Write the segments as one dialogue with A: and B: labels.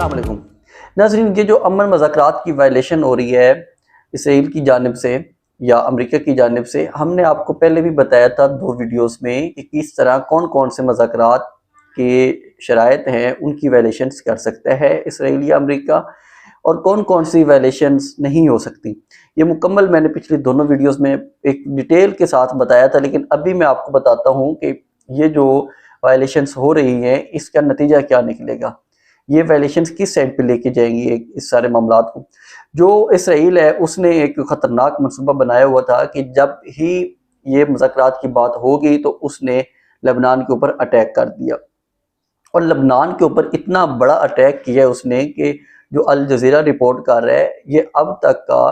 A: अस्सलाम वालेकुम नाज़रीन, ये जो अमन मुज़ाकरात की वायलेशन हो रही है इसराइल की जानिब से या अमेरिका की जानिब से, हमने आपको पहले भी बताया था 2 वीडियोस में कि किस तरह कौन कौन से मुज़ाकरात के शराइत हैं उनकी वायलेशंस कर सकता है इसराइल या अमेरिका, और कौन कौन सी वायलेशंस नहीं हो सकती। ये मुकम्मल मैंने पिछली दोनों वीडियोस में एक डिटेल के साथ बताया था, लेकिन अभी मैं आपको बताता हूँ कि ये जो वायलेशंस हो रही हैं इसका नतीजा क्या निकलेगा, ये वायलेशंस किस साइड पे लेके जाएंगी इस सारे मामलात को। जो इसराइल है उसने एक ख़तरनाक मनसूबा बनाया हुआ था कि जब ही ये मुज़ाकरात की बात होगी तो उसने लेबनान के ऊपर अटैक कर दिया, और लेबनान के ऊपर इतना बड़ा अटैक किया है उसने कि जो अल जज़ीरा रिपोर्ट कर रहा है ये अब तक का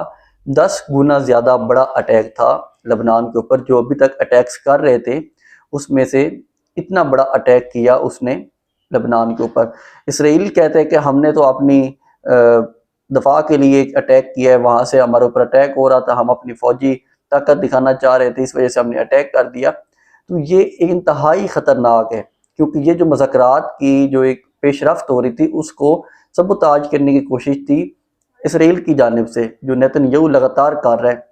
A: 10 गुना ज़्यादा बड़ा अटैक था लेबनान के ऊपर। जो अभी तक अटैक्स कर रहे थे उसमें से इतना बड़ा अटैक किया उसने लेबनान के ऊपर। इसराइल कहते हैं कि हमने तो अपनी दफा के लिए एक अटैक किया है, वहाँ से हमारे ऊपर अटैक हो रहा था, हम अपनी फौजी ताकत दिखाना चाह रहे थे, इस वजह से हमने अटैक कर दिया। तो ये इंतहाई ख़तरनाक है, क्योंकि ये जो मुज़ाकरात की जो एक पेशरफ्त हो रही थी उसको सबूताज करने की कोशिश थी इसराइल की जानिब से, जो नेतन्याहू लगातार कर रहा है।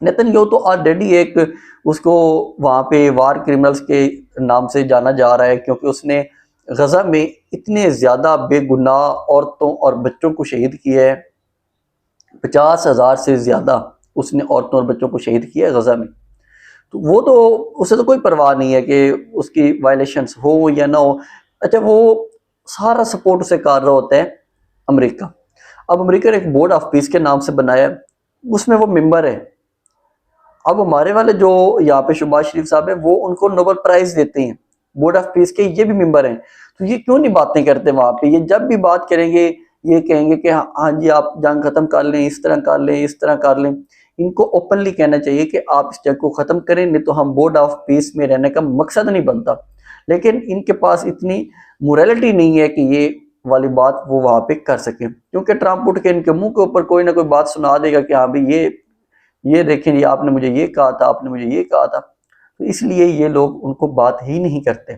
A: नेतन्याहू तो ऑलरेडी एक उसको वहाँ पे वार क्रिमिनल्स के नाम से जाना जा रहा है, क्योंकि उसने गजा में इतने ज़्यादा बेगुनाह औरतों और बच्चों को शहीद किया है। 50,000 से ज़्यादा उसने औरतों और बच्चों को शहीद किया है गजा में। तो वो तो उसे तो कोई परवाह नहीं है कि उसकी वायलेशंस हो या ना हो। अच्छा, वो सारा सपोर्ट उसे कर रहा होता है अमेरिका। अब अमेरिका ने एक बोर्ड ऑफ पीस के नाम से बनाया, उसमें वो मेंबर है। अब हमारे वाले जो यहाँ पे शहबाज शरीफ साहब है वो उनको नोबेल प्राइज देते हैं, बोर्ड ऑफ पीस के ये भी मेंबर हैं। तो ये क्यों नहीं बातें करते वहाँ पे? ये जब भी बात करेंगे ये कहेंगे कि हाँ जी आप जंग खत्म कर लें, इस तरह कर लें, इस तरह कर लें। इनको ओपनली कहना चाहिए कि आप इस जंग को ख़त्म करें, नहीं तो हम बोर्ड ऑफ पीस में रहने का मकसद नहीं बनता। लेकिन इनके पास इतनी मोरालिटी नहीं है कि ये वाली बात वो वहाँ पे कर सकें, क्योंकि ट्रंप उठ के इनके मुंह के ऊपर कोई ना कोई बात सुना देगा कि हाँ भाई ये देखें, ये आपने मुझे ये कहा था, आपने मुझे ये कहा था। तो इसलिए ये लोग उनको बात ही नहीं करते।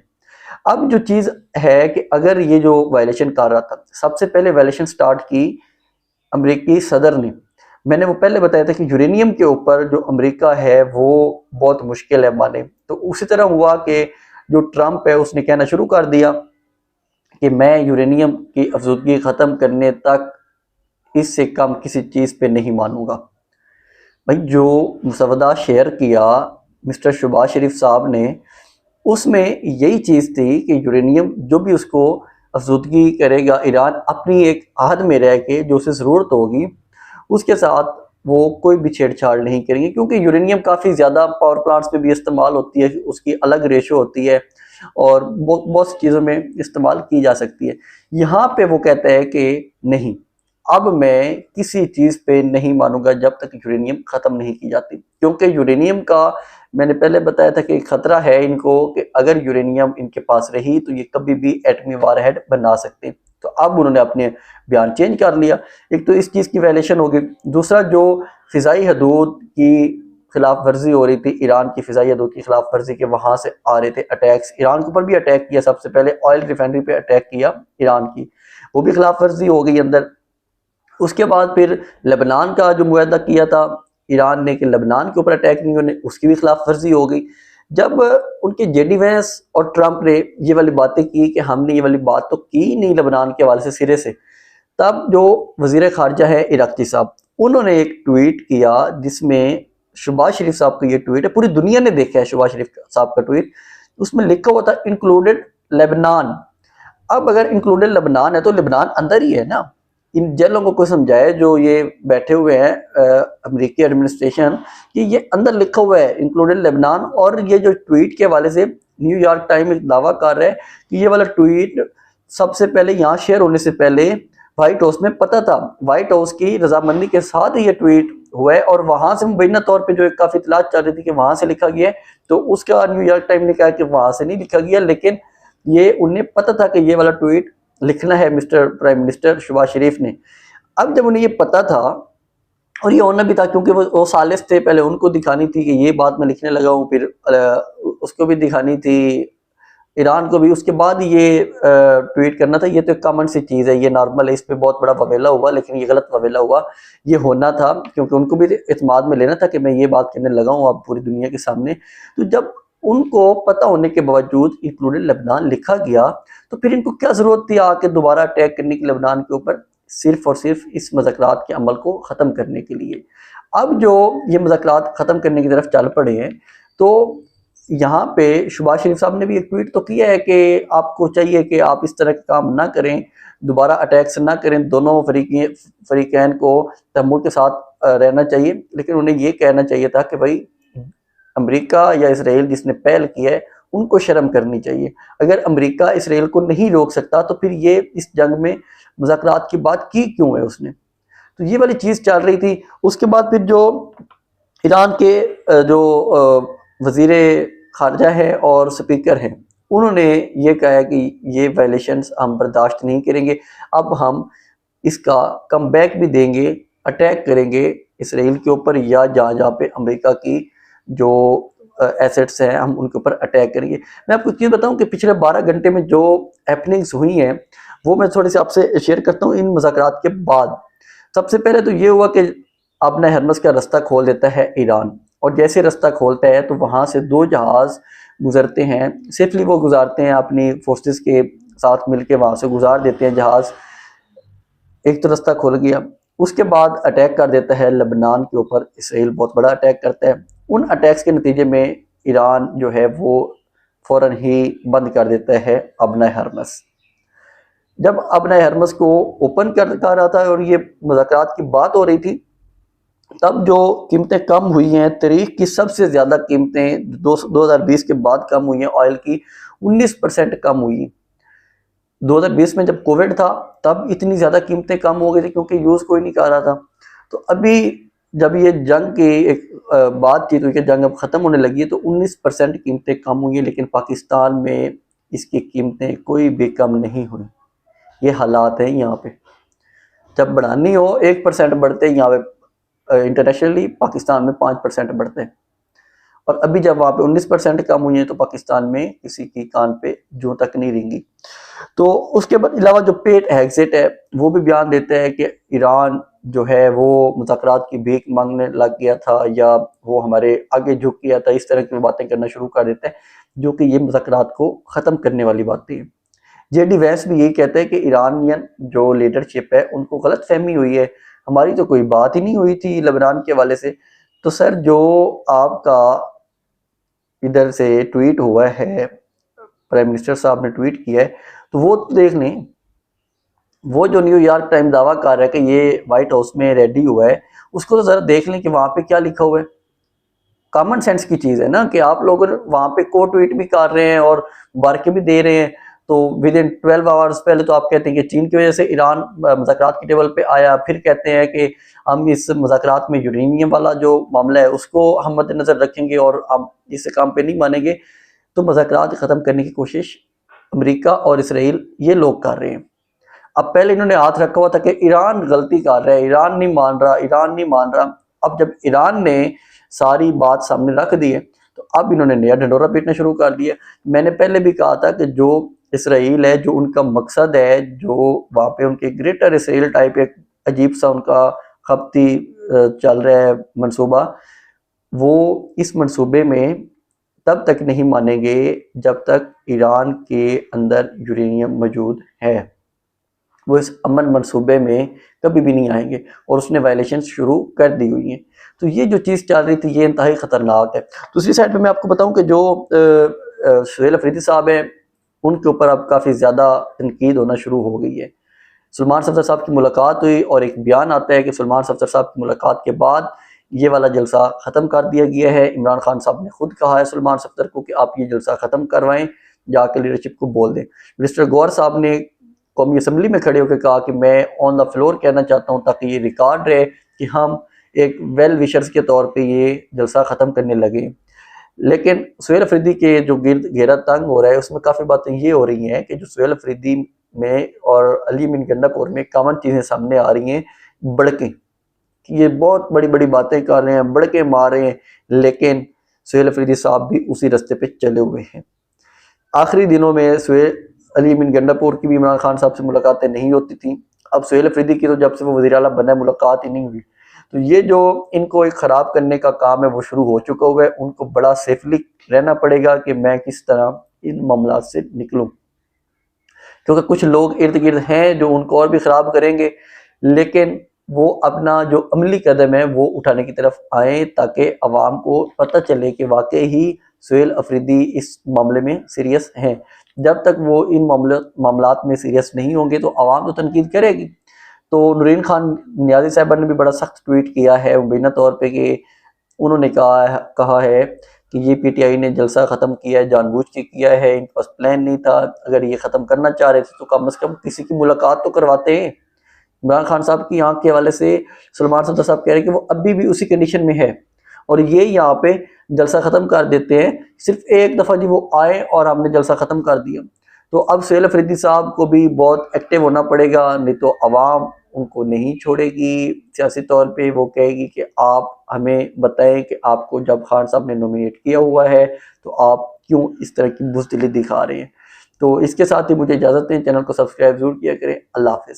A: अब जो चीज़ है कि अगर ये जो वायलेशन कर रहा था, सबसे पहले वायलेशन स्टार्ट की अमेरिकी सदर ने। मैंने वो पहले बताया था कि यूरेनियम के ऊपर जो अमेरिका है वो बहुत मुश्किल है माने। तो उसी तरह हुआ कि जो ट्रंप है उसने कहना शुरू कर दिया कि मैं यूरेनियम की अफजूदगी ख़त्म करने तक इससे कम किसी चीज़ पे नहीं मानूंगा। भाई, जो मुसवदा शेयर किया मिस्टर शहबाज शरीफ साहब ने, उसमें यही चीज़ थी कि यूरेनियम जो भी उसको अफजूदगी करेगा ईरान अपनी एक आहद में रह के, जो उसे ज़रूरत होगी उसके साथ वो कोई भी छेड़छाड़ नहीं करेंगे, क्योंकि यूरेनियम काफ़ी ज़्यादा पावर प्लांट्स में भी इस्तेमाल होती है, उसकी अलग रेशो होती है और बहुत सी चीज़ों में इस्तेमाल की जा सकती है। यहाँ पे वो कहता है कि नहीं, अब मैं किसी चीज़ पे नहीं मानूंगा जब तक यूरेनियम ख़त्म नहीं की जाती, क्योंकि यूरेनियम का मैंने पहले बताया था कि खतरा है इनको कि अगर यूरेनियम इनके पास रही तो ये कभी भी एटमी वारहेड बना सकते हैं। तो अब उन्होंने अपने बयान चेंज कर लिया। एक तो इस चीज़ की वायलेशन होगी, दूसरा जो फ़िज़ाई हदूद की खिलाफ वर्जी हो रही थी, ईरान की फ़िज़ाई हदूद की खिलाफ वर्जी के वहाँ से आ रहे थे अटैक्स, ईरान के ऊपर भी अटैक किया, सबसे पहले ऑयल रिफाइनरी पे अटैक किया ईरान की, वो भी खिलाफ वर्जी हो गई अंदर। उसके बाद फिर लेबनान का जो मुआहदा किया था ईरान ने कि लेबनान के ऊपर अटैक नहीं होने, उसकी भी खिलाफ वर्जी हो गई। जब उनके जेडी वैंस और ट्रंप ने ये वाली बातें की कि हमने ये वाली बात तो की नहीं लेबनान के हवाले से सिरे से, तब जो वजीर खारजा है इराक़ी साहब, उन्होंने एक ट्वीट किया जिसमें शहबाज शरीफ साहब का ये ट्वीट है, पूरी दुनिया ने देखा है शहबाज शरीफ साहब का ट्वीट, उसमें लिखा हुआ था इंक्लूडेड लेबनान। अब अगर इंक्लूडेड लेबनान है तो लेबनान अंदर ही है ना। इन जिन लोगों को समझाए जो ये बैठे हुए हैं अमेरिकी एडमिनिस्ट्रेशन, कि ये अंदर लिखा हुआ है इंक्लूडेड लेबनान। और ये जो ट्वीट के हवाले से न्यूयॉर्क टाइम एक दावा कर रहा है कि ये वाला ट्वीट सबसे पहले यहाँ शेयर होने से पहले व्हाइट हाउस में पता था, व्हाइट हाउस की रजामंदी के साथ ही ये ट्वीट हुआ है, और वहां से मुबैना तौर पे जो एक काफ़ी इतलात चल रही थी कि वहां से लिखा गया है, तो उसका न्यूयॉर्क टाइम ने कहा कि वहां से नहीं लिखा गया, लेकिन ये उन्हें पता था कि ये वाला ट्वीट लिखना है मिस्टर प्राइम मिनिस्टर शहबाज शरीफ ने। अब जब उन्हें ये पता था, और ये होना भी था क्योंकि वो सालिस थे, पहले उनको दिखानी थी कि ये बात मैं लिखने लगा हूँ, फिर उसको भी दिखानी थी ईरान को भी उसके बाद ये ट्वीट करना था। ये तो एक कॉमन सी चीज़ है, ये नॉर्मल है, इस पे बहुत बड़ा ववेला हुआ, लेकिन ये गलत ववेला हुआ। ये होना था क्योंकि उनको भी इत्मीनान में लेना था कि मैं ये बात कहने लगा हूँ अब पूरी दुनिया के सामने। तो जब उनको पता होने के बावजूद इंक्लूडेड लेबनान लिखा गया, तो फिर इनको क्या ज़रूरत थी आके दोबारा अटैक करने की लेबनान के ऊपर, सिर्फ और सिर्फ इस मुज़ाकरात के अमल को ख़त्म करने के लिए। अब जो ये मुज़ाकरात ख़त्म करने की तरफ चल पड़े हैं, तो यहाँ पे शहबाज शरीफ साहब ने भी एक ट्वीट तो किया है कि आपको चाहिए कि आप इस तरह के काम ना करें, दोबारा अटैक्स ना करें, दोनों फरीकैन को तहम्मुल के साथ रहना चाहिए। लेकिन उन्हें ये कहना चाहिए था कि भाई अमेरिका या इसराइल जिसने पहल की है उनको शर्म करनी चाहिए। अगर अमेरिका इसराइल को नहीं रोक सकता तो फिर ये इस जंग में मुज़ाकरात की बात की क्यों है उसने। तो ये वाली चीज़ चल रही थी। उसके बाद फिर जो ईरान के जो वज़ीर खारजा है और स्पीकर हैं, उन्होंने ये कहा है कि ये वायलेशंस हम बर्दाश्त नहीं करेंगे, अब हम इसका कमबैक भी देंगे, अटैक करेंगे इसराइल के ऊपर, या जहाँ जहाँ पे अमेरिका की जो एसेट्स हैं हम उनके ऊपर अटैक करेंगे। मैं आपको चीज़ बताऊं कि पिछले 12 घंटे में जो हैपनिंग्स हुई हैं वो मैं थोड़ी सी आपसे शेयर करता हूँ। इन मुज़ाकरात के बाद सबसे पहले तो ये हुआ कि अपना हरमस का रास्ता खोल देता है ईरान, और जैसे रास्ता खोलता है तो वहाँ से 2 जहाज़ गुजरते हैं, सेफली वो गुजारते हैं, अपनी फोर्सेस के साथ मिलके वहाँ से गुजार देते हैं जहाज़। एक तो रास्ता खुल गया। उसके बाद अटैक कर देता है लेबनान के ऊपर, इसराइल बहुत बड़ा अटैक करता है। उन अटैक्स के नतीजे में ईरान जो है वो फ़ौरन ही बंद कर देता है अबना हरमस। जब अबना हरमस को ओपन कर रहा था और ये मुज़ाकरात की बात हो रही थी, तब जो कीमतें कम हुई हैं, तारीख की सबसे ज़्यादा कीमतें 2020 के बाद कम हुई हैं, ऑयल की 19% कम हुई। 2020 में जब कोविड था तब इतनी ज़्यादा कीमतें कम हो गई थी क्योंकि यूज़ कोई नहीं कर रहा था। तो अभी जब ये जंग की एक बातचीत हुई कि जंग अब ख़त्म होने लगी है, तो 19% कीमतें कम हुई हैं, लेकिन पाकिस्तान में इसकी कीमतें कोई भी कम नहीं हुई। ये हालात हैं यहाँ पे। जब बढ़ानी हो 1% बढ़ते हैं यहाँ पे इंटरनेशनली, पाकिस्तान में 5% बढ़ते हैं। और अभी जब वहाँ पे 19% कम हुई है तो पाकिस्तान में किसी की कान पे जूं तक नहीं रेंगी। तो उसके बाद अलावा जो पेट हेग्जिट है वो भी बयान देते हैं कि ईरान जो है वो मुज़ाकरात की भीख मांगने लग गया था, या वो हमारे आगे झुक गया था, इस तरह की बातें करना शुरू कर देते हैं, जो कि ये मुज़ाकरात को ख़त्म करने वाली बातें हैं। जेडी वैंस भी यही कहते हैं कि ईरानियन जो लीडरशिप है उनको गलत फहमी हुई है, हमारी तो कोई बात ही नहीं हुई थी लेबनान के हवाले से। तो सर, जो आपका इधर से ट्वीट हुआ है, प्राइम मिनिस्टर साहब ने ट्वीट किया है, तो वो देख लें। वो जो न्यूयॉर्क टाइम दावा कर रहा है कि ये व्हाइट हाउस में रेडी हुआ है, उसको तो ज़रा देख लें कि वहाँ पे क्या लिखा हुआ है। कॉमन सेंस की चीज़ है ना कि आप लोग वहाँ पे को ट्वीट भी कर रहे हैं और बारके भी दे रहे हैं। तो विद इन 12 आवर्स पहले तो आप कहते हैं कि चीन की वजह से ईरान मुज़ाकरात की टेबल पे आया, फिर कहते हैं कि हम इस मुज़ाकरात में यूरेनियम वाला जो मामला है उसको हम मद्देनज़र रखेंगे और हम इस काम पे नहीं मानेंगे। तो मुज़ाकरात ख़त्म करने की कोशिश अमेरिका और इसराइल ये लोग कर रहे हैं। अब पहले इन्होंने हाथ रखा हुआ था कि ईरान गलती कर रहा है, ईरान नहीं मान रहा, ईरान नहीं मान रहा। अब जब ईरान ने सारी बात सामने रख दी है तो अब इन्होंने नया ढिंढोरा पीटना शुरू कर दिया। मैंने पहले भी कहा था कि जो इसराइल है, जो उनका मकसद है, जो वहाँ पे उनके ग्रेटर इसराइल टाइप एक अजीब सा उनका खपती चल रहा है मंसूबा, वो इस मंसूबे में तब तक नहीं मानेंगे जब तक ईरान के अंदर यूरेनियम मौजूद है। वो इस अमन मंसूबे में कभी भी नहीं आएंगे और उसने वायलेशन शुरू कर दी हुई हैं। तो ये जो चीज़ चल रही थी ये इंतहाई ख़तरनाक है। दूसरी साइड पे मैं आपको बताऊं कि जो सुहेल अफरीदी साहब हैं उनके ऊपर अब काफ़ी ज़्यादा तनकीद होना शुरू हो गई है। सलमान सफदर साहब की मुलाकात हुई और एक बयान आता है कि सलमान सफदर साहब की मुलाकात के बाद ये वाला जलसा ख़त्म कर दिया गया है। इमरान खान साहब ने खुद कहा है सलमान सफदर को कि आप ये जलसा ख़त्म करवाएं, जाकर लीडरशिप को बोल दें। मिनिस्टर गौहर साहब ने कौमी असम्बली में खड़े होकर कहा कि मैं ऑन द फ्लोर कहना चाहता हूँ ताकि ये रिकॉर्ड रहे कि हम एक वेल विशर्स के तौर पे ये जलसा ख़त्म करने लगे। लेकिन सुहेल अफरीदी के जो गिर्द घेरा तंग हो रहा है उसमें काफ़ी बातें ये हो रही हैं कि जो सुहेल अफरीदी में और अली मीन गंडापुर में कॉमन चीज़ें सामने आ रही हैं। बड़के, ये बहुत बड़ी बड़ी बातें कर रहे हैं, बड़के मार रहे हैं, लेकिन सुहेल अफरीदी साहब भी उसी रास्ते पे चले हुए हैं। आखिरी दिनों में सुहेल अली बिन गंडापुर की भी इमरान खान साहब से मुलाकातें नहीं होती थी। अब सुहेल अफरीदी की तो जब से वो वज़ीर आला बना है मुलाकात ही नहीं हुई। तो ये जो इनको एक ख़राब करने का काम है वो शुरू हो चुका हुआ है। उनको बड़ा सेफली रहना पड़ेगा कि मैं किस तरह इन मामलात से निकलूँ, क्योंकि कुछ लोग इर्द गिर्द हैं जो उनको और भी ख़राब करेंगे, लेकिन वो अपना जो अमली कदम है वो उठाने की तरफ आए ताकि अवाम को पता चले कि वाकई ही सुहेल अफरीदी इस मामले में सीरियस हैं। जब तक वो इन मामलात में सीरियस नहीं होंगे तो अवाम तो तनकीद करेगी। तो नूरीन खान नियाज़ी साहिबा ने भी बड़ा सख्त ट्वीट किया है मुबैना तौर पे कि उन्होंने कहा है कि ये पीटीआई ने जलसा ख़त्म किया है, जानबूझ के किया है, इनके पास प्लान नहीं था। अगर ये ख़त्म करना चाह रहे थे तो कम से कम किसी की मुलाकात तो करवाते हैं। इमरान खान साहब की आंख के हवाले से सलमान सफ़दर साहब कह रहे हैं कि वो अभी भी उसी कंडीशन में है और ये यहाँ पे जलसा ख़त्म कर देते हैं। सिर्फ एक दफ़ा जी वो आए और हमने जलसा ख़त्म कर दिया। तो अब सुहेल अफरीदी साहब को भी बहुत एक्टिव होना पड़ेगा, नहीं तो अवाम उनको नहीं छोड़ेगी। सियासी तौर पे वो कहेगी कि आप हमें बताएं कि आपको जब खान साहब ने नॉमिनेट किया हुआ है तो आप क्यों इस तरह की बुज़दिली दिखा रहे हैं। तो इसके साथ ही मुझे इजाज़त दें, चैनल को सब्सक्राइब ज़रूर किया करें। अल्लाह हाफ़िज़।